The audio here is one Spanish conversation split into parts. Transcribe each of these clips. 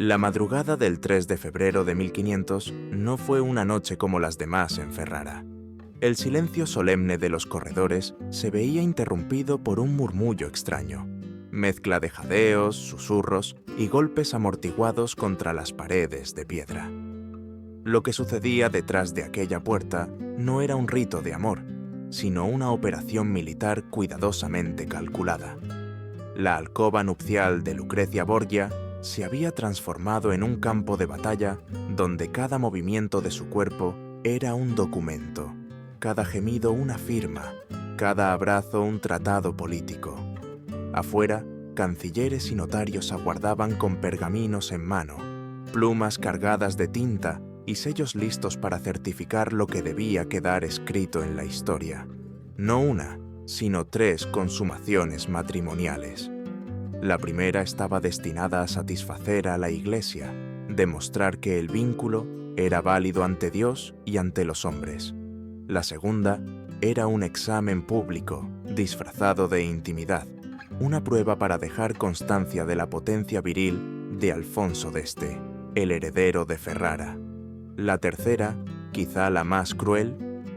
La madrugada del 3 de febrero de 1500 no fue una noche como las demás en Ferrara. El silencio solemne de los corredores se veía interrumpido por un murmullo extraño, mezcla de jadeos, susurros y golpes amortiguados contra las paredes de piedra. Lo que sucedía detrás de aquella puerta no era un rito de amor, sino una operación militar cuidadosamente calculada. La alcoba nupcial de Lucrecia Borgia se había transformado en un campo de batalla donde cada movimiento de su cuerpo era un documento, cada gemido una firma, cada abrazo un tratado político. Afuera, cancilleres y notarios aguardaban con pergaminos en mano, plumas cargadas de tinta y sellos listos para certificar lo que debía quedar escrito en la historia. No una, sino 3 consumaciones matrimoniales. La primera estaba destinada a satisfacer a la Iglesia, demostrar que el vínculo era válido ante Dios y ante los hombres. La segunda era un examen público, disfrazado de intimidad, una prueba para dejar constancia de la potencia viril de Alfonso d'Este, el heredero de Ferrara. La tercera, quizá la más cruel,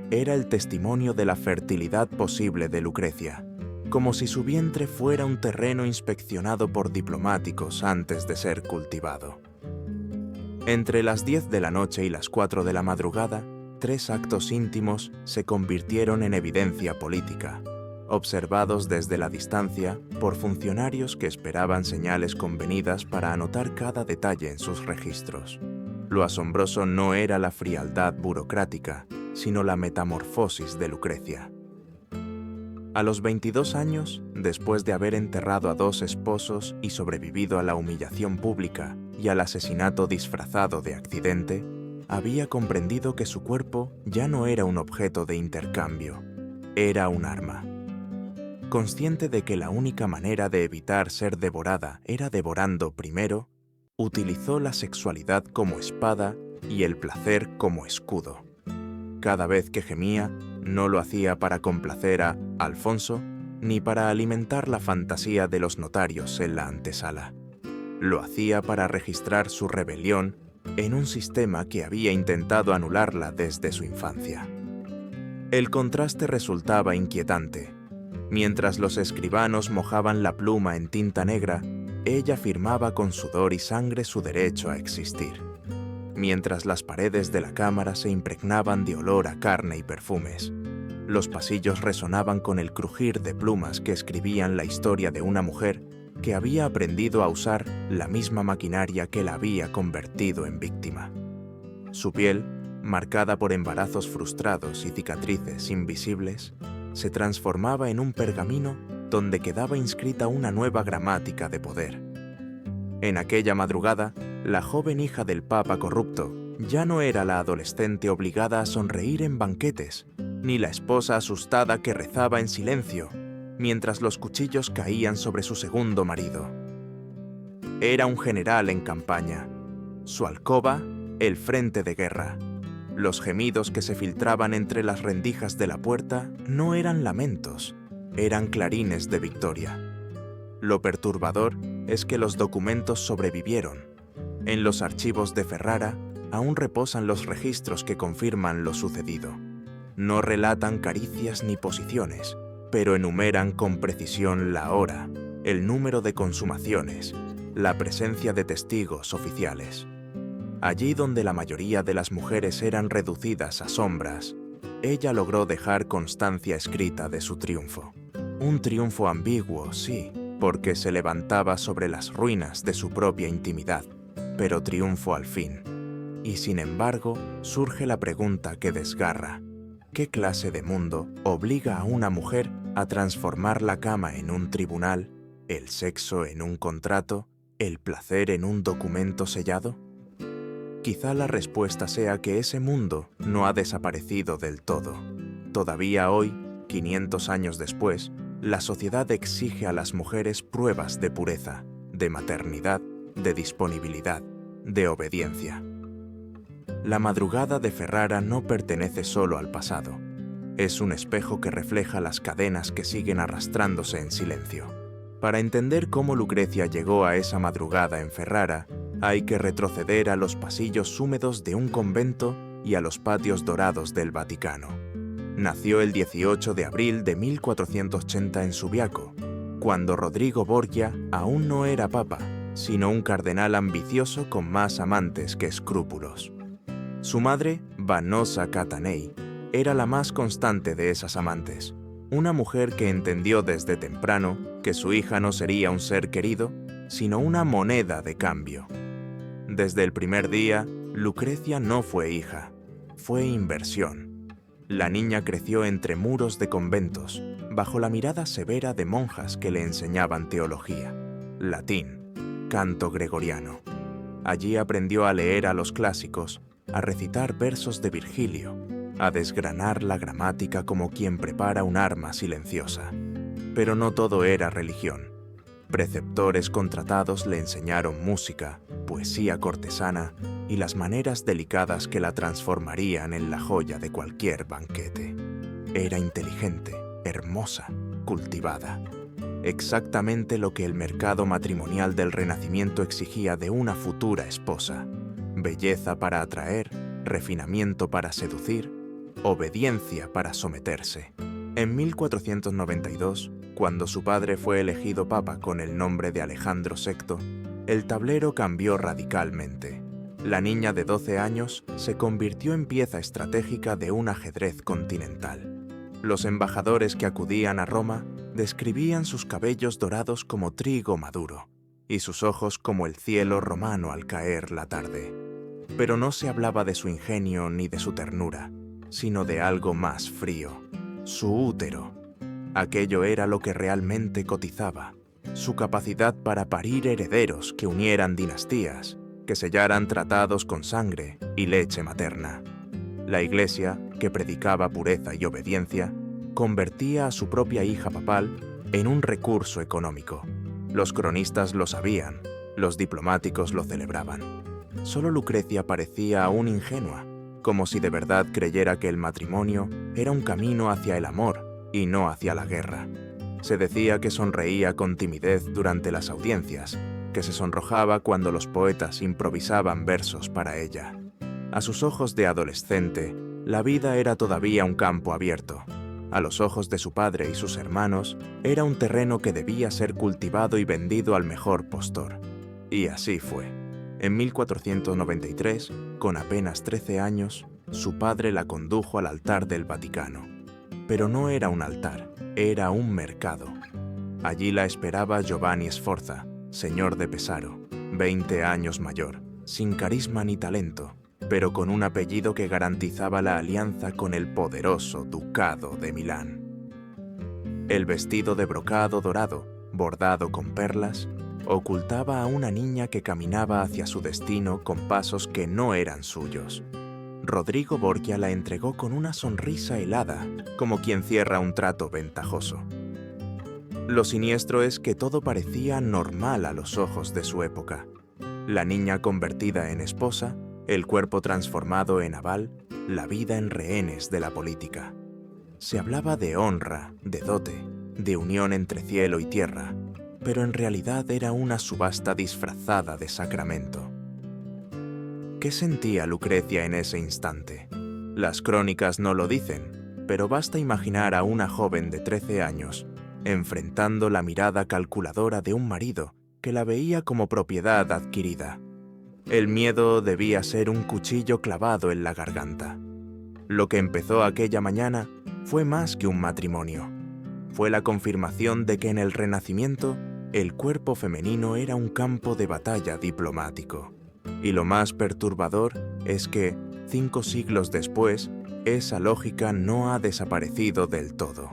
era el testimonio de la fertilidad posible de Lucrecia, como si su vientre fuera un terreno inspeccionado por diplomáticos antes de ser cultivado. Entre las 10 de la noche y las 4 de la madrugada, 3 actos íntimos se convirtieron en evidencia política, observados desde la distancia por funcionarios que esperaban señales convenidas para anotar cada detalle en sus registros. Lo asombroso no era la frialdad burocrática, sino la metamorfosis de Lucrecia. A los 22 años, después de haber enterrado a 2 esposos y sobrevivido a la humillación pública y al asesinato disfrazado de accidente, había comprendido que su cuerpo ya no era un objeto de intercambio, era un arma. Consciente de que la única manera de evitar ser devorada era devorando primero, utilizó la sexualidad como espada y el placer como escudo. Cada vez que gemía, no lo hacía para complacer a Alfonso ni para alimentar la fantasía de los notarios en la antesala. Lo hacía para registrar su rebelión en un sistema que había intentado anularla desde su infancia. El contraste resultaba inquietante. Mientras los escribanos mojaban la pluma en tinta negra, ella firmaba con sudor y sangre su derecho a existir. Mientras las paredes de la cámara se impregnaban de olor a carne y perfumes, los pasillos resonaban con el crujir de plumas que escribían la historia de una mujer que había aprendido a usar la misma maquinaria que la había convertido en víctima. Su piel, marcada por embarazos frustrados y cicatrices invisibles, se transformaba en un pergamino donde quedaba inscrita una nueva gramática de poder. En aquella madrugada, la joven hija del papa corrupto ya no era la adolescente obligada a sonreír en banquetes, ni la esposa asustada que rezaba en silencio, mientras los cuchillos caían sobre su segundo marido. Era un general en campaña. Su alcoba, el frente de guerra. Los gemidos que se filtraban entre las rendijas de la puerta no eran lamentos, eran clarines de victoria. Lo perturbador es que los documentos sobrevivieron. En los archivos de Ferrara aún reposan los registros que confirman lo sucedido. No relatan caricias ni posiciones, pero enumeran con precisión la hora, el número de consumaciones, la presencia de testigos oficiales. Allí donde la mayoría de las mujeres eran reducidas a sombras, ella logró dejar constancia escrita de su triunfo. Un triunfo ambiguo, sí, porque se levantaba sobre las ruinas de su propia intimidad, pero triunfo al fin. Y sin embargo, surge la pregunta que desgarra. ¿Qué clase de mundo obliga a una mujer a transformar la cama en un tribunal, el sexo en un contrato, el placer en un documento sellado? Quizá la respuesta sea que ese mundo no ha desaparecido del todo. Todavía hoy, 500 años después, la sociedad exige a las mujeres pruebas de pureza, de maternidad, de disponibilidad, de obediencia. La madrugada de Ferrara no pertenece solo al pasado. Es un espejo que refleja las cadenas que siguen arrastrándose en silencio. Para entender cómo Lucrecia llegó a esa madrugada en Ferrara, Hay que retroceder a los pasillos húmedos de un convento y a los patios dorados del Vaticano. Nació el 18 de abril de 1480 en Subiaco, cuando Rodrigo Borgia aún no era papa, sino un cardenal ambicioso con más amantes que escrúpulos. Su madre, Vanosa Catanei, era la más constante de esas amantes, una mujer que entendió desde temprano que su hija no sería un ser querido, sino una moneda de cambio. Desde el primer día, Lucrecia no fue hija, fue inversión. La niña creció entre muros de conventos, bajo la mirada severa de monjas que le enseñaban teología, latín, canto gregoriano. Allí aprendió a leer a los clásicos, a recitar versos de Virgilio, a desgranar la gramática como quien prepara un arma silenciosa. Pero no todo era religión. Preceptores contratados le enseñaron música, poesía cortesana y las maneras delicadas que la transformarían en la joya de cualquier banquete. Era inteligente, hermosa, cultivada. Exactamente lo que el mercado matrimonial del Renacimiento exigía de una futura esposa. Belleza para atraer, refinamiento para seducir, obediencia para someterse. En 1492, cuando su padre fue elegido papa con el nombre de Alejandro VI, el tablero cambió radicalmente. La niña de 12 años se convirtió en pieza estratégica de un ajedrez continental. Los embajadores que acudían a Roma describían sus cabellos dorados como trigo maduro y sus ojos como el cielo romano al caer la tarde. Pero no se hablaba de su ingenio ni de su ternura, sino de algo más frío, su útero. Aquello era lo que realmente cotizaba, su capacidad para parir herederos que unieran dinastías, que sellaran tratados con sangre y leche materna. La Iglesia, que predicaba pureza y obediencia, convertía a su propia hija papal en un recurso económico. Los cronistas lo sabían, los diplomáticos lo celebraban. Solo Lucrecia parecía aún ingenua, como si de verdad creyera que el matrimonio era un camino hacia el amor y no hacia la guerra. Se decía que sonreía con timidez durante las audiencias, que se sonrojaba cuando los poetas improvisaban versos para ella. A sus ojos de adolescente, la vida era todavía un campo abierto. A los ojos de su padre y sus hermanos, era un terreno que debía ser cultivado y vendido al mejor postor. Y así fue. En 1493, con apenas 13 años, su padre la condujo al altar del Vaticano. Pero no era un altar, era un mercado. Allí la esperaba Giovanni Sforza, señor de Pesaro, 20 años mayor, sin carisma ni talento, pero con un apellido que garantizaba la alianza con el poderoso Ducado de Milán. El vestido de brocado dorado, bordado con perlas, ocultaba a una niña que caminaba hacia su destino con pasos que no eran suyos. Rodrigo Borgia la entregó con una sonrisa helada, como quien cierra un trato ventajoso. Lo siniestro es que todo parecía normal a los ojos de su época. La niña convertida en esposa, el cuerpo transformado en aval, la vida en rehenes de la política. Se hablaba de honra, de dote, de unión entre cielo y tierra, pero en realidad era una subasta disfrazada de sacramento. ¿Qué sentía Lucrecia en ese instante? Las crónicas no lo dicen, pero basta imaginar a una joven de 13 años enfrentando la mirada calculadora de un marido que la veía como propiedad adquirida. El miedo debía ser un cuchillo clavado en la garganta. Lo que empezó aquella mañana fue más que un matrimonio. Fue la confirmación de que en el Renacimiento el cuerpo femenino era un campo de batalla diplomático. Y lo más perturbador es que, 5 siglos después, esa lógica no ha desaparecido del todo.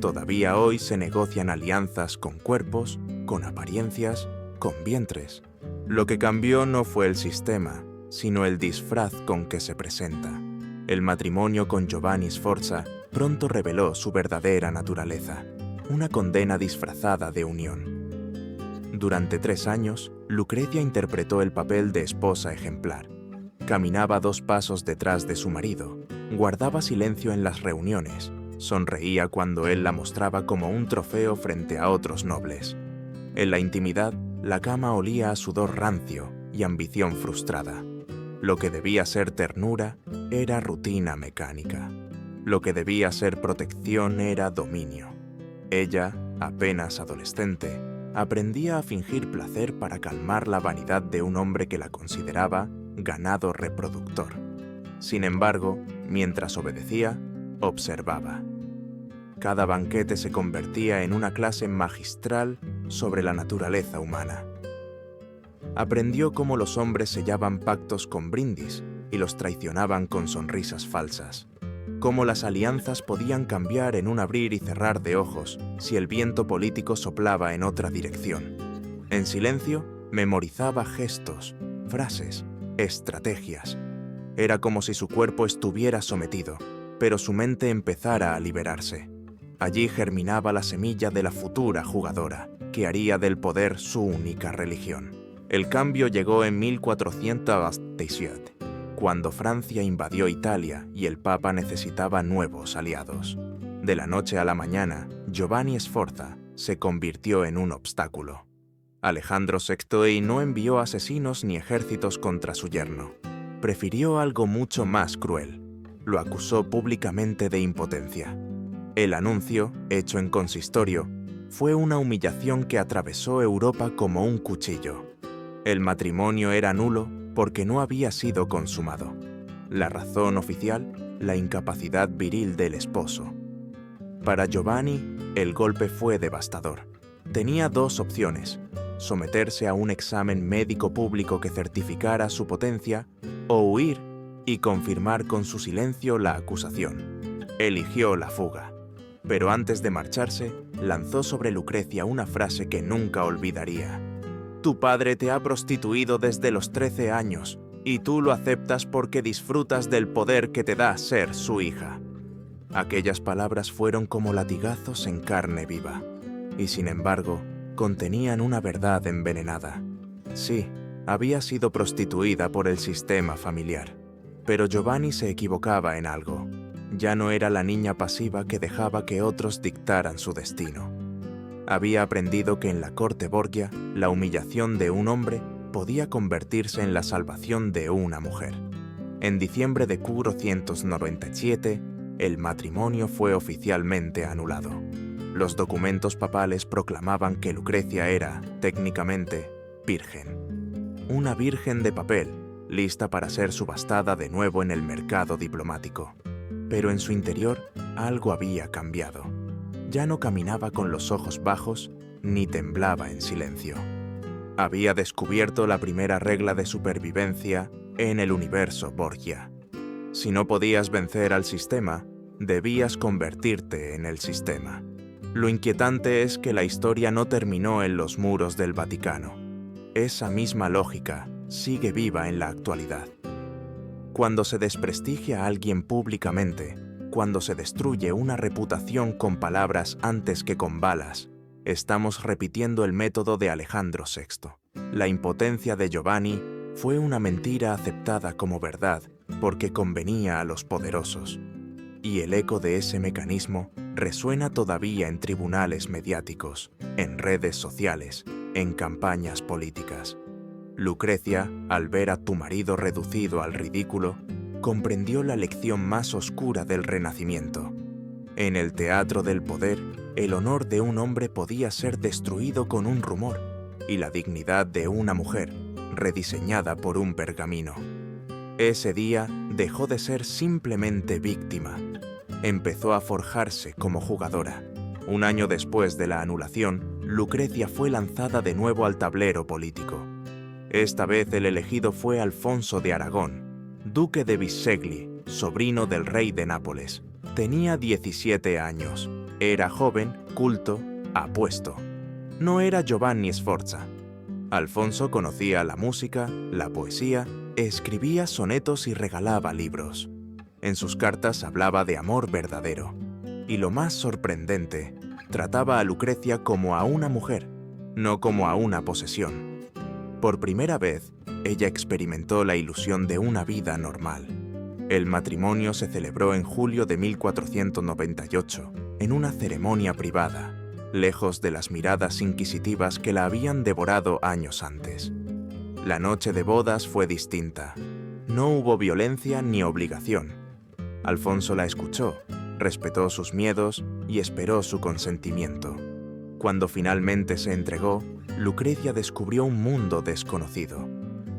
Todavía hoy se negocian alianzas con cuerpos, con apariencias, con vientres. Lo que cambió no fue el sistema, sino el disfraz con que se presenta. El matrimonio con Giovanni Sforza pronto reveló su verdadera naturaleza, una condena disfrazada de unión. Durante 3 años, Lucrecia interpretó el papel de esposa ejemplar. Caminaba 2 pasos detrás de su marido, guardaba silencio en las reuniones, sonreía cuando él la mostraba como un trofeo frente a otros nobles. En la intimidad, la cama olía a sudor rancio y ambición frustrada. Lo que debía ser ternura era rutina mecánica. Lo que debía ser protección era dominio. Ella, apenas adolescente, aprendía a fingir placer para calmar la vanidad de un hombre que la consideraba ganado reproductor. Sin embargo, mientras obedecía, observaba. Cada banquete se convertía en una clase magistral sobre la naturaleza humana. Aprendió cómo los hombres sellaban pactos con brindis y los traicionaban con sonrisas falsas. Cómo las alianzas podían cambiar en un abrir y cerrar de ojos si el viento político soplaba en otra dirección. En silencio, memorizaba gestos, frases, estrategias. Era como si su cuerpo estuviera sometido, pero su mente empezara a liberarse. Allí germinaba la semilla de la futura jugadora, que haría del poder su única religión. El cambio llegó en 1417, cuando Francia invadió Italia y el Papa necesitaba nuevos aliados. De la noche a la mañana, Giovanni Sforza se convirtió en un obstáculo. Alejandro VI no envió asesinos ni ejércitos contra su yerno. Prefirió algo mucho más cruel. Lo acusó públicamente de impotencia. El anuncio, hecho en consistorio, fue una humillación que atravesó Europa como un cuchillo. El matrimonio era nulo porque no había sido consumado. La razón oficial, la incapacidad viril del esposo. Para Giovanni, el golpe fue devastador. Tenía dos opciones: someterse a un examen médico público que certificara su potencia, o huir y confirmar con su silencio la acusación. Eligió la fuga. Pero antes de marcharse, lanzó sobre Lucrecia una frase que nunca olvidaría. Tu padre te ha prostituido desde los 13 años, y tú lo aceptas porque disfrutas del poder que te da ser su hija. Aquellas palabras fueron como latigazos en carne viva, y sin embargo, contenían una verdad envenenada. Sí, había sido prostituida por el sistema familiar, pero Giovanni se equivocaba en algo. Ya no era la niña pasiva que dejaba que otros dictaran su destino. Había aprendido que en la corte Borgia, la humillación de un hombre podía convertirse en la salvación de una mujer. En diciembre de 497, el matrimonio fue oficialmente anulado. Los documentos papales proclamaban que Lucrecia era, técnicamente, virgen. Una virgen de papel, lista para ser subastada de nuevo en el mercado diplomático. Pero en su interior algo había cambiado. Ya no caminaba con los ojos bajos ni temblaba en silencio. Había descubierto la primera regla de supervivencia en el universo Borgia. Si no podías vencer al sistema, debías convertirte en el sistema. Lo inquietante es que la historia no terminó en los muros del Vaticano. Esa misma lógica sigue viva en la actualidad. Cuando se desprestigia a alguien públicamente, cuando se destruye una reputación con palabras antes que con balas, estamos repitiendo el método de Alejandro VI. La impotencia de Giovanni fue una mentira aceptada como verdad porque convenía a los poderosos. Y el eco de ese mecanismo resuena todavía en tribunales mediáticos, en redes sociales, en campañas políticas. Lucrecia, al ver a tu marido reducido al ridículo, comprendió la lección más oscura del Renacimiento. En el teatro del poder, el honor de un hombre podía ser destruido con un rumor, y la dignidad de una mujer, rediseñada por un pergamino. Ese día dejó de ser simplemente víctima. Empezó a forjarse como jugadora. Un año después de la anulación, Lucrecia fue lanzada de nuevo al tablero político. Esta vez el elegido fue Alfonso de Aragón, duque de Bisceglie, sobrino del rey de Nápoles. Tenía 17 años. Era joven, culto, apuesto. No era Giovanni Sforza. Alfonso conocía la música, la poesía, escribía sonetos y regalaba libros. En sus cartas hablaba de amor verdadero. Y lo más sorprendente, trataba a Lucrecia como a una mujer, no como a una posesión. Por primera vez, ella experimentó la ilusión de una vida normal. El matrimonio se celebró en julio de 1498, en una ceremonia privada, lejos de las miradas inquisitivas que la habían devorado años antes. La noche de bodas fue distinta. No hubo violencia ni obligación. Alfonso la escuchó, respetó sus miedos y esperó su consentimiento. Cuando finalmente se entregó, Lucrecia descubrió un mundo desconocido,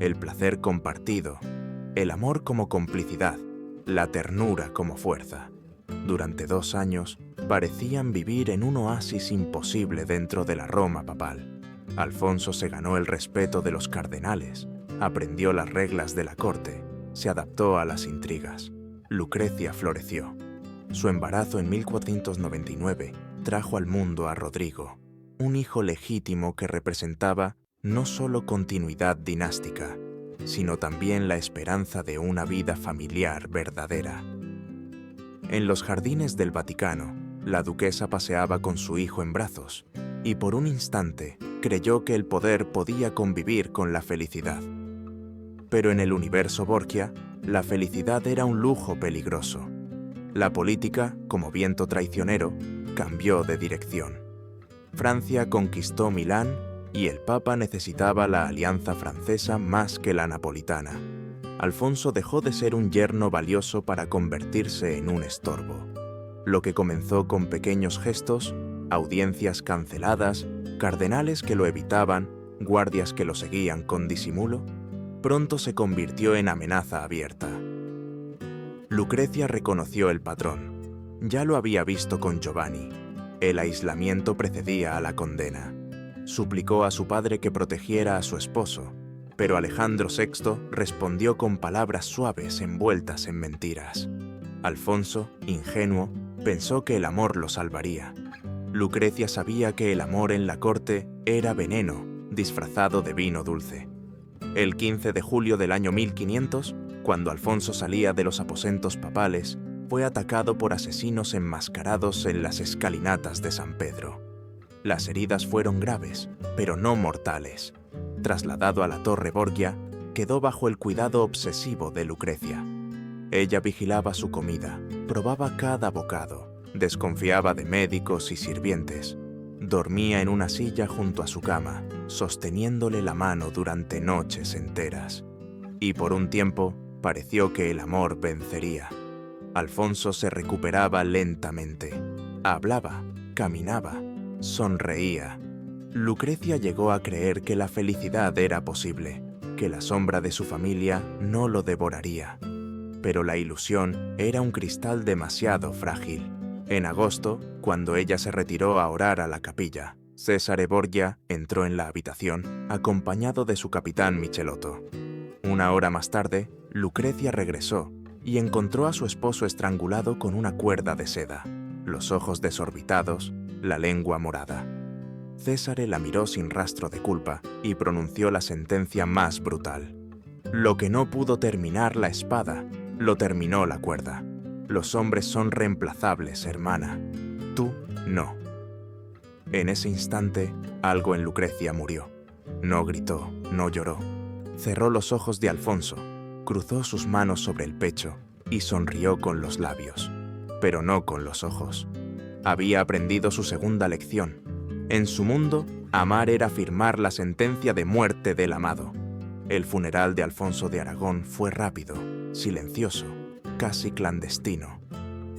el placer compartido, el amor como complicidad, la ternura como fuerza. Durante 2 años, parecían vivir en un oasis imposible dentro de la Roma papal. Alfonso se ganó el respeto de los cardenales, aprendió las reglas de la corte, se adaptó a las intrigas. Lucrecia floreció. Su embarazo en 1499 trajo al mundo a Rodrigo, un hijo legítimo que representaba no solo continuidad dinástica, sino también la esperanza de una vida familiar verdadera. En los jardines del Vaticano, la duquesa paseaba con su hijo en brazos, y por un instante creyó que el poder podía convivir con la felicidad. Pero en el universo Borgia, la felicidad era un lujo peligroso. La política, como viento traicionero, cambió de dirección. Francia conquistó Milán y el Papa necesitaba la alianza francesa más que la napolitana. Alfonso dejó de ser un yerno valioso para convertirse en un estorbo. Lo que comenzó con pequeños gestos, audiencias canceladas, cardenales que lo evitaban, guardias que lo seguían con disimulo, pronto se convirtió en amenaza abierta. Lucrecia reconoció el patrón. Ya lo había visto con Giovanni. El aislamiento precedía a la condena. Suplicó a su padre que protegiera a su esposo, pero Alejandro VI respondió con palabras suaves envueltas en mentiras. Alfonso, ingenuo, pensó que el amor lo salvaría. Lucrecia sabía que el amor en la corte era veneno, disfrazado de vino dulce. El 15 de julio del año 1500, cuando Alfonso salía de los aposentos papales, fue atacado por asesinos enmascarados en las escalinatas de San Pedro. Las heridas fueron graves, pero no mortales. Trasladado a la Torre Borgia, quedó bajo el cuidado obsesivo de Lucrecia. Ella vigilaba su comida, probaba cada bocado, desconfiaba de médicos y sirvientes. Dormía en una silla junto a su cama, sosteniéndole la mano durante noches enteras. Y por un tiempo, pareció que el amor vencería. Alfonso se recuperaba lentamente. Hablaba, caminaba, sonreía. Lucrecia llegó a creer que la felicidad era posible, que la sombra de su familia no lo devoraría. Pero la ilusión era un cristal demasiado frágil. En agosto, cuando ella se retiró a orar a la capilla, Cesare Borgia entró en la habitación, acompañado de su capitán Michelotto. 1 hora más tarde, Lucrecia regresó y encontró a su esposo estrangulado con una cuerda de seda, los ojos desorbitados, la lengua morada. Cesare la miró sin rastro de culpa y pronunció la sentencia más brutal. Lo que no pudo terminar la espada, lo terminó la cuerda. Los hombres son reemplazables, hermana. Tú no. En ese instante, algo en Lucrecia murió. No gritó, no lloró. Cerró los ojos de Alfonso, cruzó sus manos sobre el pecho y sonrió con los labios, pero no con los ojos. Había aprendido su segunda lección. En su mundo, amar era firmar la sentencia de muerte del amado. El funeral de Alfonso de Aragón fue rápido, silencioso, casi clandestino.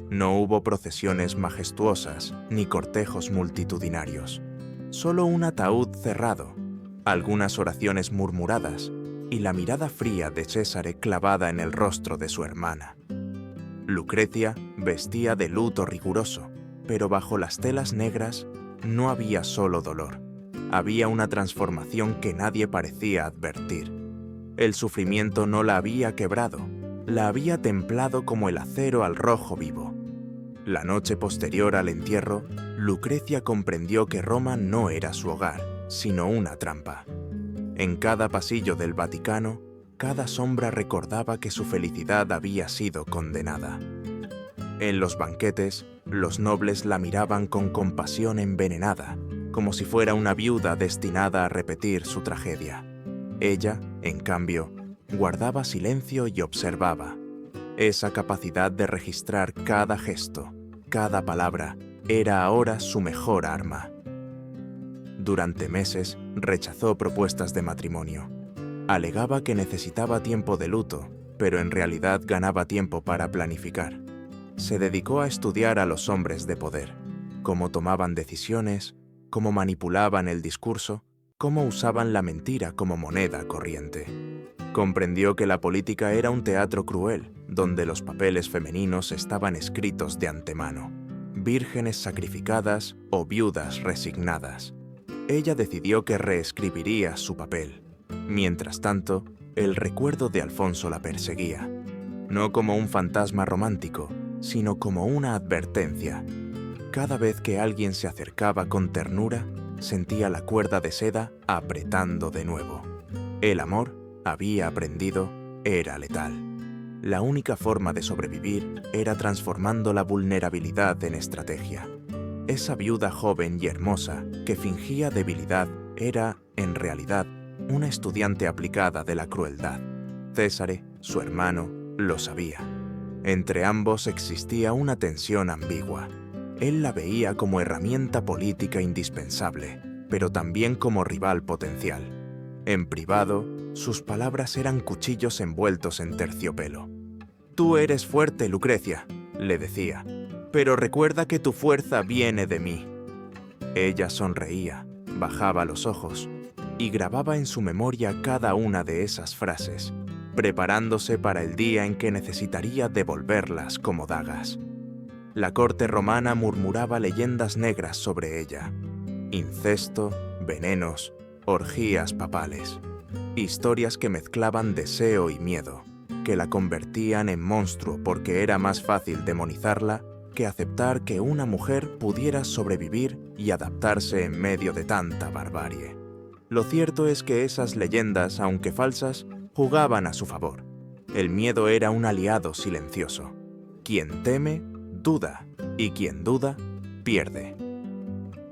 No hubo procesiones majestuosas ni cortejos multitudinarios. Solo un ataúd cerrado, algunas oraciones murmuradas y la mirada fría de Cesare clavada en el rostro de su hermana. Lucrecia vestía de luto riguroso, pero bajo las telas negras no había solo dolor. Había una transformación que nadie parecía advertir. El sufrimiento no la había quebrado, la había templado como el acero al rojo vivo. La noche posterior al entierro, Lucrecia comprendió que Roma no era su hogar, sino una trampa. En cada pasillo del Vaticano, cada sombra recordaba que su felicidad había sido condenada. En los banquetes, los nobles la miraban con compasión envenenada, como si fuera una viuda destinada a repetir su tragedia. Ella, en cambio, guardaba silencio y observaba. Esa capacidad de registrar cada gesto, cada palabra, era ahora su mejor arma. Durante meses rechazó propuestas de matrimonio. Alegaba que necesitaba tiempo de luto, pero en realidad ganaba tiempo para planificar. Se dedicó a estudiar a los hombres de poder, cómo tomaban decisiones, cómo manipulaban el discurso, cómo usaban la mentira como moneda corriente. Comprendió que la política era un teatro cruel, donde los papeles femeninos estaban escritos de antemano, vírgenes sacrificadas o viudas resignadas. Ella decidió que reescribiría su papel. Mientras tanto, el recuerdo de Alfonso la perseguía, no como un fantasma romántico, sino como una advertencia. Cada vez que alguien se acercaba con ternura, sentía la cuerda de seda apretando de nuevo. El amor, había aprendido, era letal. La única forma de sobrevivir era transformando la vulnerabilidad en estrategia. Esa viuda joven y hermosa que fingía debilidad era, en realidad, una estudiante aplicada de la crueldad. Césare, su hermano, lo sabía. Entre ambos existía una tensión ambigua. Él la veía como herramienta política indispensable, pero también como rival potencial. En privado, sus palabras eran cuchillos envueltos en terciopelo. «Tú eres fuerte, Lucrecia», le decía, «pero recuerda que tu fuerza viene de mí». Ella sonreía, bajaba los ojos y grababa en su memoria cada una de esas frases, preparándose para el día en que necesitaría devolverlas como dagas. La corte romana murmuraba leyendas negras sobre ella: incesto, venenos, orgías papales, historias que mezclaban deseo y miedo, que la convertían en monstruo porque era más fácil demonizarla que aceptar que una mujer pudiera sobrevivir y adaptarse en medio de tanta barbarie. Lo cierto es que esas leyendas, aunque falsas, jugaban a su favor. El miedo era un aliado silencioso. Quien teme, duda, y quien duda, pierde.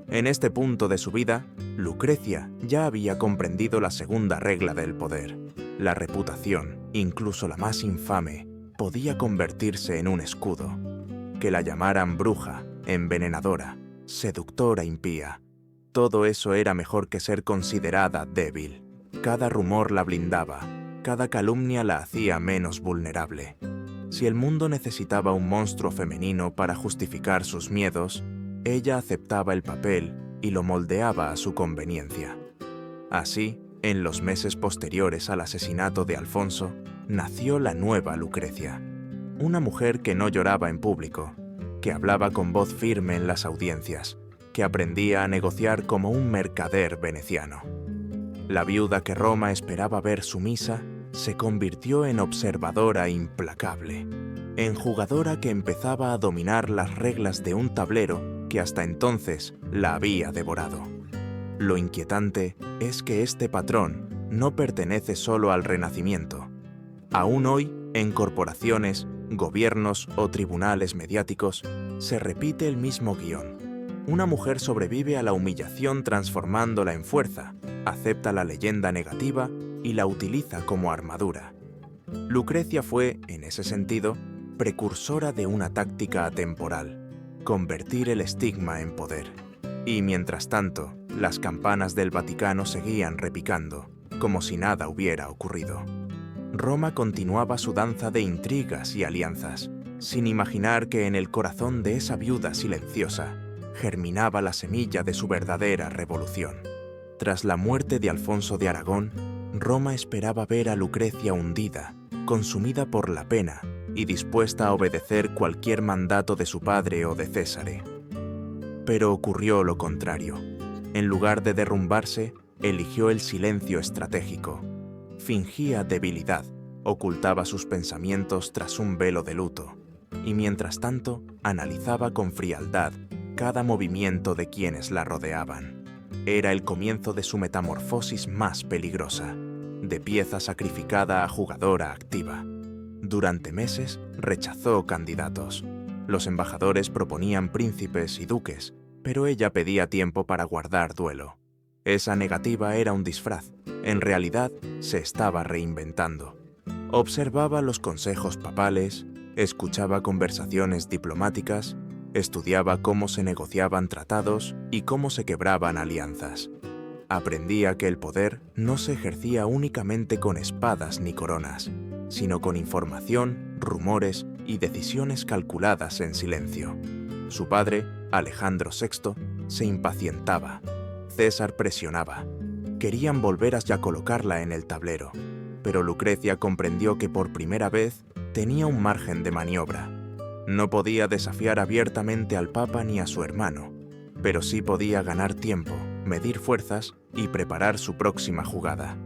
En este punto de su vida, Lucrecia ya había comprendido la segunda regla del poder. La reputación, incluso la más infame, podía convertirse en un escudo. Que la llamaran bruja, envenenadora, seductora impía. Todo eso era mejor que ser considerada débil. Cada rumor la blindaba, cada calumnia la hacía menos vulnerable. Si el mundo necesitaba un monstruo femenino para justificar sus miedos, ella aceptaba el papel y lo moldeaba a su conveniencia. Así, en los meses posteriores al asesinato de Alfonso, nació la nueva Lucrecia. Una mujer que no lloraba en público, que hablaba con voz firme en las audiencias, que aprendía a negociar como un mercader veneciano. La viuda que Roma esperaba ver sumisa se convirtió en observadora implacable, en jugadora que empezaba a dominar las reglas de un tablero que hasta entonces la había devorado. Lo inquietante es que este patrón no pertenece solo al Renacimiento. Aún hoy, en corporaciones, gobiernos o tribunales mediáticos, se repite el mismo guión. Una mujer sobrevive a la humillación transformándola en fuerza, acepta la leyenda negativa y la utiliza como armadura. Lucrecia fue, en ese sentido, precursora de una táctica atemporal: convertir el estigma en poder. Y mientras tanto, las campanas del Vaticano seguían repicando, como si nada hubiera ocurrido. Roma continuaba su danza de intrigas y alianzas, sin imaginar que en el corazón de esa viuda silenciosa germinaba la semilla de su verdadera revolución. Tras la muerte de Alfonso de Aragón, Roma esperaba ver a Lucrecia hundida, consumida por la pena y dispuesta a obedecer cualquier mandato de su padre o de Césare. Pero ocurrió lo contrario. En lugar de derrumbarse, eligió el silencio estratégico. Fingía debilidad, ocultaba sus pensamientos tras un velo de luto, y mientras tanto analizaba con frialdad cada movimiento de quienes la rodeaban. Era el comienzo de su metamorfosis más peligrosa, de pieza sacrificada a jugadora activa. Durante meses rechazó candidatos. Los embajadores proponían príncipes y duques, pero ella pedía tiempo para guardar duelo. Esa negativa era un disfraz. En realidad, se estaba reinventando. Observaba los consejos papales, escuchaba conversaciones diplomáticas, estudiaba cómo se negociaban tratados y cómo se quebraban alianzas. Aprendía que el poder no se ejercía únicamente con espadas ni coronas, sino con información, rumores y decisiones calculadas en silencio. Su padre, Alejandro VI, se impacientaba. César presionaba. Querían volver a colocarla en el tablero, pero Lucrecia comprendió que por primera vez tenía un margen de maniobra. No podía desafiar abiertamente al Papa ni a su hermano, pero sí podía ganar tiempo, medir fuerzas y preparar su próxima jugada.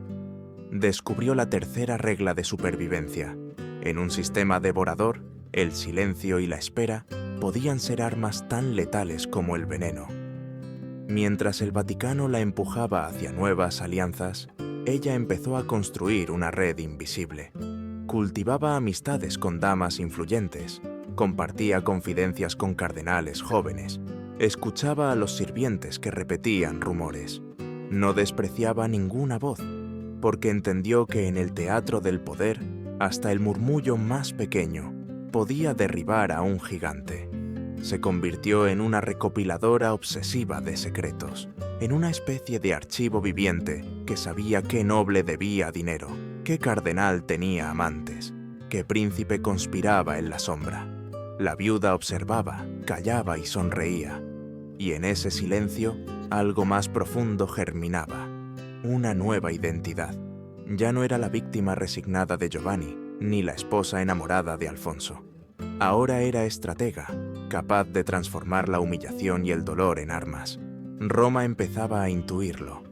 Descubrió la tercera regla de supervivencia. En un sistema devorador, el silencio y la espera podían ser armas tan letales como el veneno. Mientras el Vaticano la empujaba hacia nuevas alianzas, ella empezó a construir una red invisible. Cultivaba amistades con damas influyentes, compartía confidencias con cardenales jóvenes, escuchaba a los sirvientes que repetían rumores. No despreciaba ninguna voz, porque entendió que en el teatro del poder, hasta el murmullo más pequeño podía derribar a un gigante. Se convirtió en una recopiladora obsesiva de secretos, en una especie de archivo viviente que sabía qué noble debía dinero, qué cardenal tenía amantes, qué príncipe conspiraba en la sombra. La viuda observaba, callaba y sonreía, y en ese silencio algo más profundo germinaba, una nueva identidad. Ya no era la víctima resignada de Giovanni, ni la esposa enamorada de Alfonso. Ahora era estratega, capaz de transformar la humillación y el dolor en armas. Roma empezaba a intuirlo.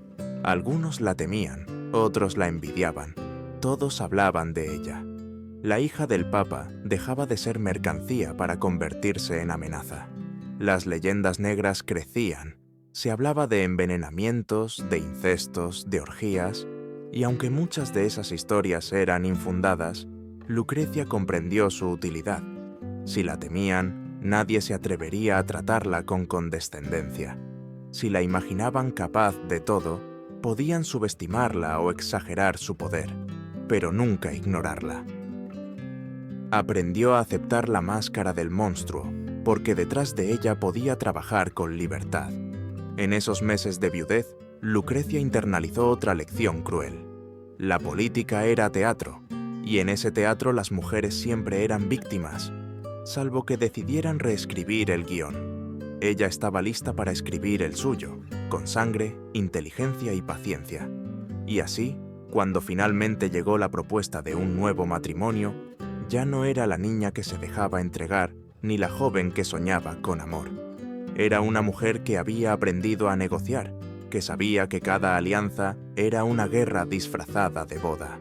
Algunos la temían, otros la envidiaban. Todos hablaban de ella. La hija del Papa dejaba de ser mercancía para convertirse en amenaza. Las leyendas negras crecían. Se hablaba de envenenamientos, de incestos, de orgías, y aunque muchas de esas historias eran infundadas, Lucrecia comprendió su utilidad. Si la temían, nadie se atrevería a tratarla con condescendencia. Si la imaginaban capaz de todo, podían subestimarla o exagerar su poder, pero nunca ignorarla. Aprendió a aceptar la máscara del monstruo, porque detrás de ella podía trabajar con libertad. En esos meses de viudez, Lucrecia internalizó otra lección cruel. La política era teatro, y en ese teatro las mujeres siempre eran víctimas, salvo que decidieran reescribir el guión. Ella estaba lista para escribir el suyo, con sangre, inteligencia y paciencia. Y así, cuando finalmente llegó la propuesta de un nuevo matrimonio, ya no era la niña que se dejaba entregar, ni la joven que soñaba con amor. Era una mujer que había aprendido a negociar, que sabía que cada alianza era una guerra disfrazada de boda.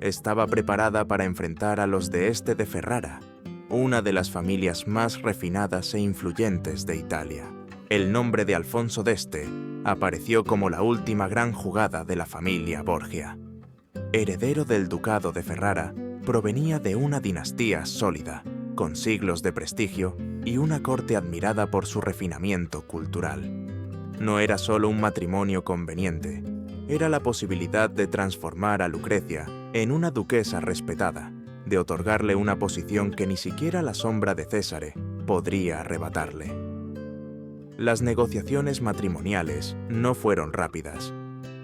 Estaba preparada para enfrentar a los de Este de Ferrara, una de las familias más refinadas e influyentes de Italia. El nombre de Alfonso d'Este apareció como la última gran jugada de la familia Borgia. Heredero del ducado de Ferrara, provenía de una dinastía sólida, con siglos de prestigio y una corte admirada por su refinamiento cultural. No era solo un matrimonio conveniente, era la posibilidad de transformar a Lucrecia en una duquesa respetada, de otorgarle una posición que ni siquiera la sombra de Césare podría arrebatarle. Las negociaciones matrimoniales no fueron rápidas.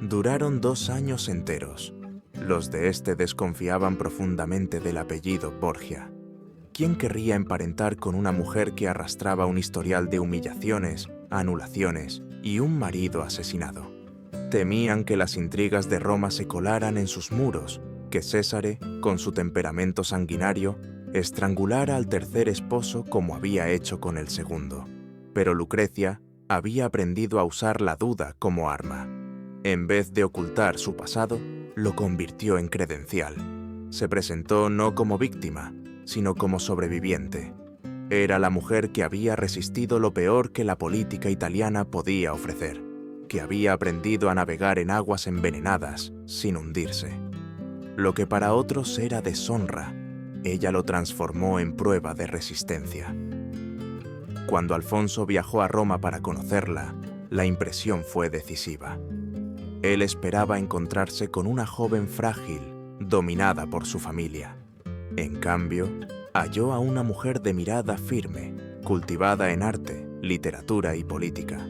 Duraron 2 años enteros. Los de Este desconfiaban profundamente del apellido Borgia. ¿Quién querría emparentar con una mujer que arrastraba un historial de humillaciones, anulaciones y un marido asesinado? Temían que las intrigas de Roma se colaran en sus muros, que Césare, con su temperamento sanguinario, estrangulara al tercer esposo como había hecho con el segundo. Pero Lucrecia había aprendido a usar la duda como arma. En vez de ocultar su pasado, lo convirtió en credencial. Se presentó no como víctima, sino como sobreviviente. Era la mujer que había resistido lo peor que la política italiana podía ofrecer, que había aprendido a navegar en aguas envenenadas sin hundirse. Lo que para otros era deshonra, ella lo transformó en prueba de resistencia. Cuando Alfonso viajó a Roma para conocerla, la impresión fue decisiva. Él esperaba encontrarse con una joven frágil, dominada por su familia. En cambio, halló a una mujer de mirada firme, cultivada en arte, literatura y política.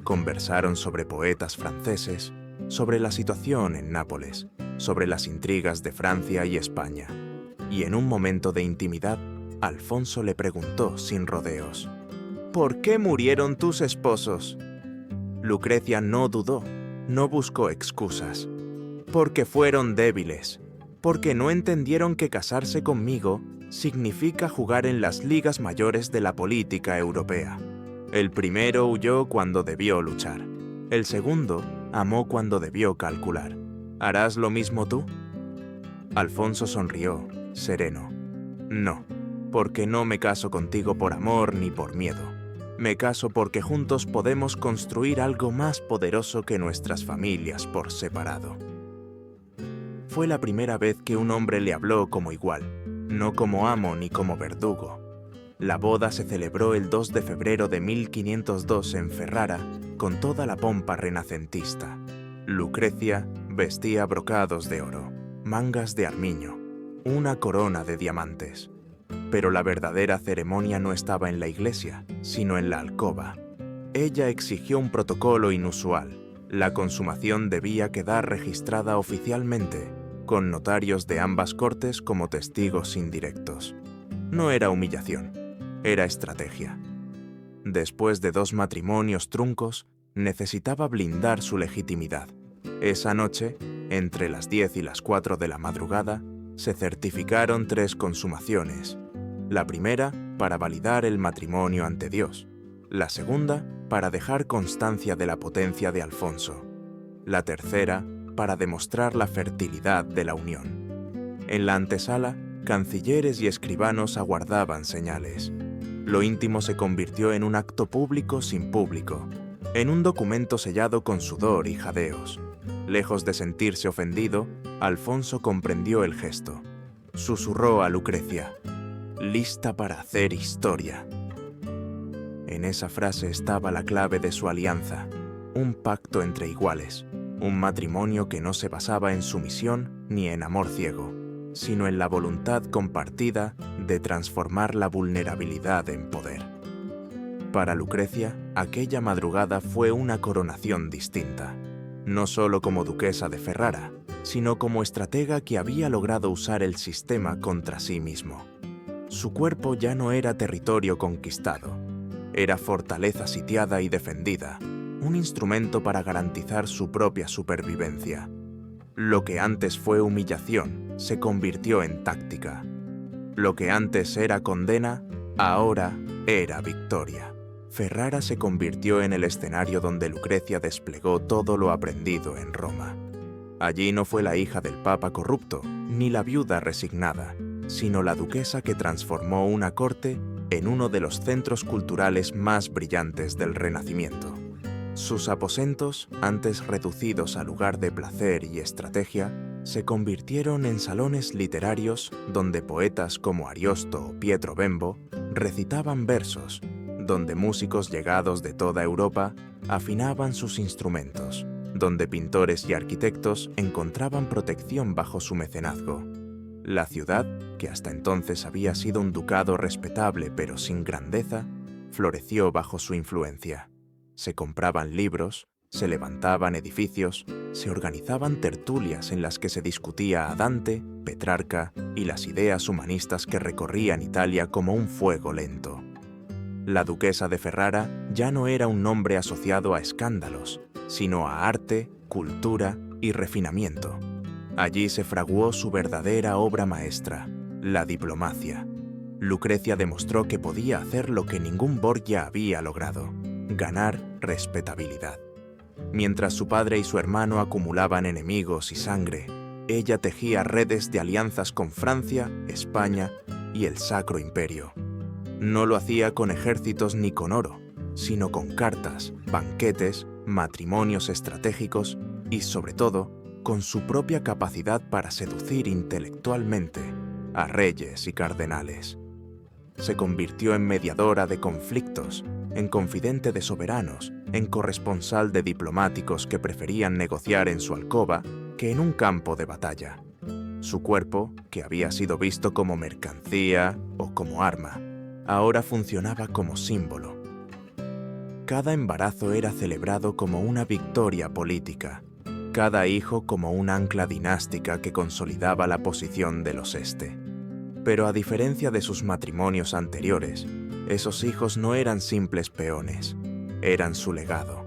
Conversaron sobre poetas franceses, sobre la situación en Nápoles, sobre las intrigas de Francia y España. Y en un momento de intimidad, Alfonso le preguntó sin rodeos: ¿por qué murieron tus esposos? Lucrecia no dudó, no buscó excusas. Porque fueron débiles, porque no entendieron que casarse conmigo significa jugar en las ligas mayores de la política europea. El primero huyó cuando debió luchar. El segundo amó cuando debió calcular. ¿Harás lo mismo tú? Alfonso sonrió, sereno. No, porque no me caso contigo por amor ni por miedo. Me caso porque juntos podemos construir algo más poderoso que nuestras familias por separado. Fue la primera vez que un hombre le habló como igual, no como amo ni como verdugo. La boda se celebró el 2 de febrero de 1502 en Ferrara, con toda la pompa renacentista. Lucrecia vestía brocados de oro, mangas de armiño, una corona de diamantes. Pero la verdadera ceremonia no estaba en la iglesia, sino en la alcoba. Ella exigió un protocolo inusual. La consumación debía quedar registrada oficialmente, con notarios de ambas cortes como testigos indirectos. No era humillación, era estrategia. Después de 2 matrimonios truncos, necesitaba blindar su legitimidad. Esa noche, entre las 10 y las 4 de la madrugada, se certificaron 3 consumaciones. La primera, para validar el matrimonio ante Dios. La segunda, para dejar constancia de la potencia de Alfonso. La tercera, para demostrar la fertilidad de la unión. En la antesala, cancilleres y escribanos aguardaban señales. Lo íntimo se convirtió en un acto público sin público, en un documento sellado con sudor y jadeos. Lejos de sentirse ofendido, Alfonso comprendió el gesto. Susurró a Lucrecia: «Lista para hacer historia». En esa frase estaba la clave de su alianza, un pacto entre iguales, un matrimonio que no se basaba en sumisión ni en amor ciego, sino en la voluntad compartida de transformar la vulnerabilidad en poder. Para Lucrecia, aquella madrugada fue una coronación distinta, no solo como duquesa de Ferrara, sino como estratega que había logrado usar el sistema contra sí mismo. Su cuerpo ya no era territorio conquistado, era fortaleza sitiada y defendida, un instrumento para garantizar su propia supervivencia. Lo que antes fue humillación se convirtió en táctica. Lo que antes era condena, ahora era victoria. Ferrara se convirtió en el escenario donde Lucrecia desplegó todo lo aprendido en Roma. Allí no fue la hija del papa corrupto, ni la viuda resignada, sino la duquesa que transformó una corte en uno de los centros culturales más brillantes del Renacimiento. Sus aposentos, antes reducidos a lugar de placer y estrategia, se convirtieron en salones literarios donde poetas como Ariosto o Pietro Bembo recitaban versos, donde músicos llegados de toda Europa afinaban sus instrumentos, donde pintores y arquitectos encontraban protección bajo su mecenazgo. La ciudad, que hasta entonces había sido un ducado respetable pero sin grandeza, floreció bajo su influencia. Se compraban libros, se levantaban edificios, se organizaban tertulias en las que se discutía a Dante, Petrarca y las ideas humanistas que recorrían Italia como un fuego lento. La duquesa de Ferrara ya no era un nombre asociado a escándalos, sino a arte, cultura y refinamiento. Allí se fraguó su verdadera obra maestra, la diplomacia. Lucrecia demostró que podía hacer lo que ningún Borgia había logrado: ganar respetabilidad. Mientras su padre y su hermano acumulaban enemigos y sangre, ella tejía redes de alianzas con Francia, España y el Sacro Imperio. No lo hacía con ejércitos ni con oro, sino con cartas, banquetes, matrimonios estratégicos y, sobre todo, con su propia capacidad para seducir intelectualmente a reyes y cardenales. Se convirtió en mediadora de conflictos, en confidente de soberanos, en corresponsal de diplomáticos que preferían negociar en su alcoba que en un campo de batalla. Su cuerpo, que había sido visto como mercancía o como arma, ahora funcionaba como símbolo. Cada embarazo era celebrado como una victoria política, cada hijo como un ancla dinástica que consolidaba la posición de los Este. Pero a diferencia de sus matrimonios anteriores, esos hijos no eran simples peones, eran su legado.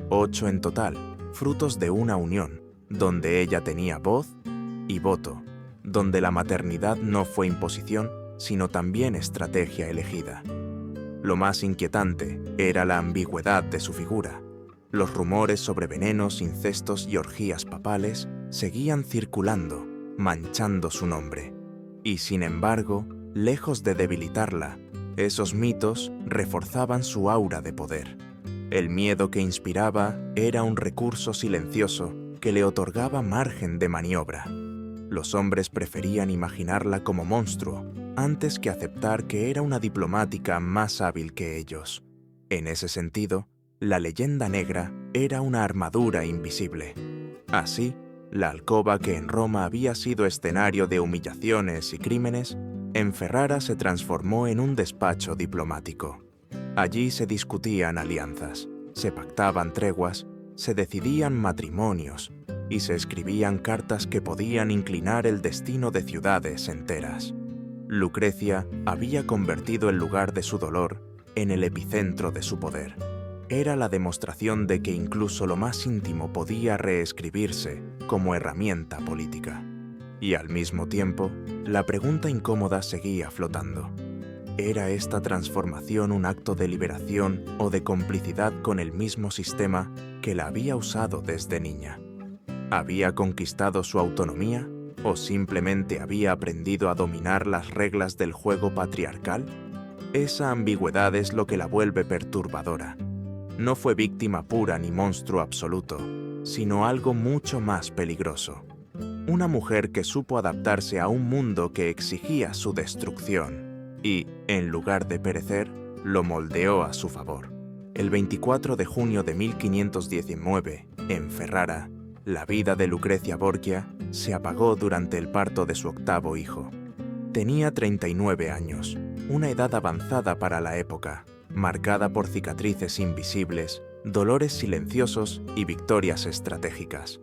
8 en total, frutos de una unión, donde ella tenía voz y voto, donde la maternidad no fue imposición, sino también estrategia elegida. Lo más inquietante era la ambigüedad de su figura. Los rumores sobre venenos, incestos y orgías papales seguían circulando, manchando su nombre. Y sin embargo, lejos de debilitarla, esos mitos reforzaban su aura de poder. El miedo que inspiraba era un recurso silencioso que le otorgaba margen de maniobra. Los hombres preferían imaginarla como monstruo antes que aceptar que era una diplomática más hábil que ellos. En ese sentido, la leyenda negra era una armadura invisible. Así, la alcoba que en Roma había sido escenario de humillaciones y crímenes, en Ferrara se transformó en un despacho diplomático. Allí se discutían alianzas, se pactaban treguas, se decidían matrimonios y se escribían cartas que podían inclinar el destino de ciudades enteras. Lucrecia había convertido el lugar de su dolor en el epicentro de su poder. Era la demostración de que incluso lo más íntimo podía reescribirse como herramienta política. Y al mismo tiempo, la pregunta incómoda seguía flotando. ¿Era esta transformación un acto de liberación o de complicidad con el mismo sistema que la había usado desde niña? ¿Había conquistado su autonomía o simplemente había aprendido a dominar las reglas del juego patriarcal? Esa ambigüedad es lo que la vuelve perturbadora. No fue víctima pura ni monstruo absoluto, sino algo mucho más peligroso. Una mujer que supo adaptarse a un mundo que exigía su destrucción y, en lugar de perecer, lo moldeó a su favor. El 24 de junio de 1519, en Ferrara, la vida de Lucrecia Borgia se apagó durante el parto de su octavo hijo. Tenía 39 años, una edad avanzada para la época, marcada por cicatrices invisibles, dolores silenciosos y victorias estratégicas.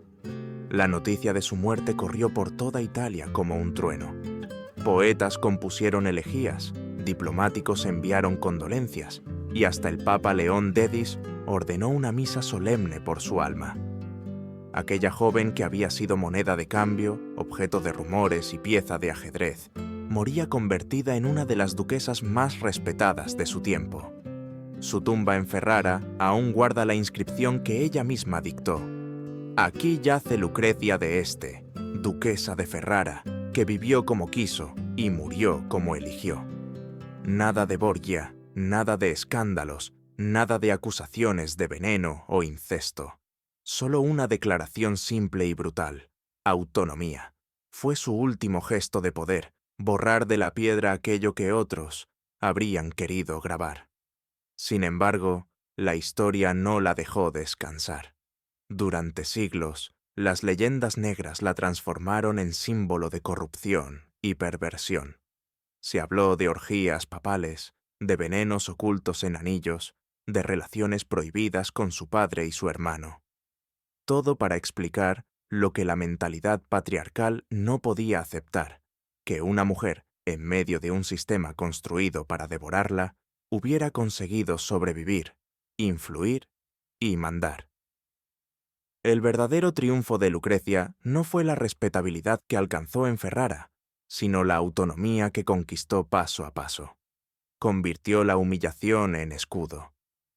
La noticia de su muerte corrió por toda Italia como un trueno. Poetas compusieron elegías, diplomáticos enviaron condolencias y hasta el Papa León X ordenó una misa solemne por su alma. Aquella joven que había sido moneda de cambio, objeto de rumores y pieza de ajedrez, moría convertida en una de las duquesas más respetadas de su tiempo. Su tumba en Ferrara aún guarda la inscripción que ella misma dictó. Aquí yace Lucrecia de Este, duquesa de Ferrara, que vivió como quiso y murió como eligió. Nada de Borgia, nada de escándalos, nada de acusaciones de veneno o incesto. Solo una declaración simple y brutal: autonomía. Fue su último gesto de poder, borrar de la piedra aquello que otros habrían querido grabar. Sin embargo, la historia no la dejó descansar. Durante siglos, las leyendas negras la transformaron en símbolo de corrupción y perversión. Se habló de orgías papales, de venenos ocultos en anillos, de relaciones prohibidas con su padre y su hermano. Todo para explicar lo que la mentalidad patriarcal no podía aceptar: que una mujer, en medio de un sistema construido para devorarla, hubiera conseguido sobrevivir, influir y mandar. El verdadero triunfo de Lucrecia no fue la respetabilidad que alcanzó en Ferrara, sino la autonomía que conquistó paso a paso. Convirtió la humillación en escudo,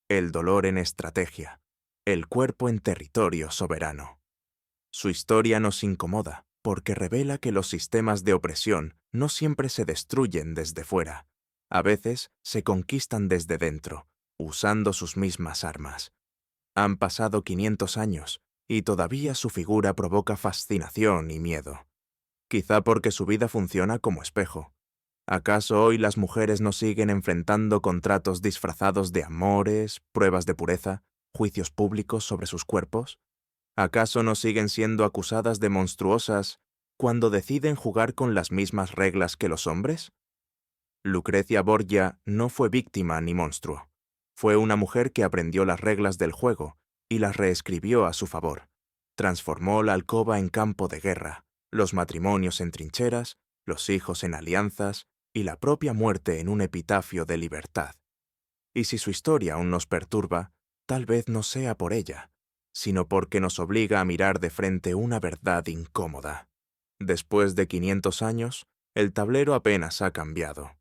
el dolor en estrategia, el cuerpo en territorio soberano. Su historia nos incomoda porque revela que los sistemas de opresión no siempre se destruyen desde fuera. A veces se conquistan desde dentro, usando sus mismas armas. Han pasado 500 años y todavía su figura provoca fascinación y miedo. Quizá porque su vida funciona como espejo. ¿Acaso hoy las mujeres no siguen enfrentando contratos disfrazados de amores, pruebas de pureza, juicios públicos sobre sus cuerpos? ¿Acaso no siguen siendo acusadas de monstruosas cuando deciden jugar con las mismas reglas que los hombres? Lucrecia Borgia no fue víctima ni monstruo. Fue una mujer que aprendió las reglas del juego y las reescribió a su favor. Transformó la alcoba en campo de guerra, los matrimonios en trincheras, los hijos en alianzas y la propia muerte en un epitafio de libertad. Y si su historia aún nos perturba, tal vez no sea por ella, sino porque nos obliga a mirar de frente una verdad incómoda. Después de 500 años, el tablero apenas ha cambiado.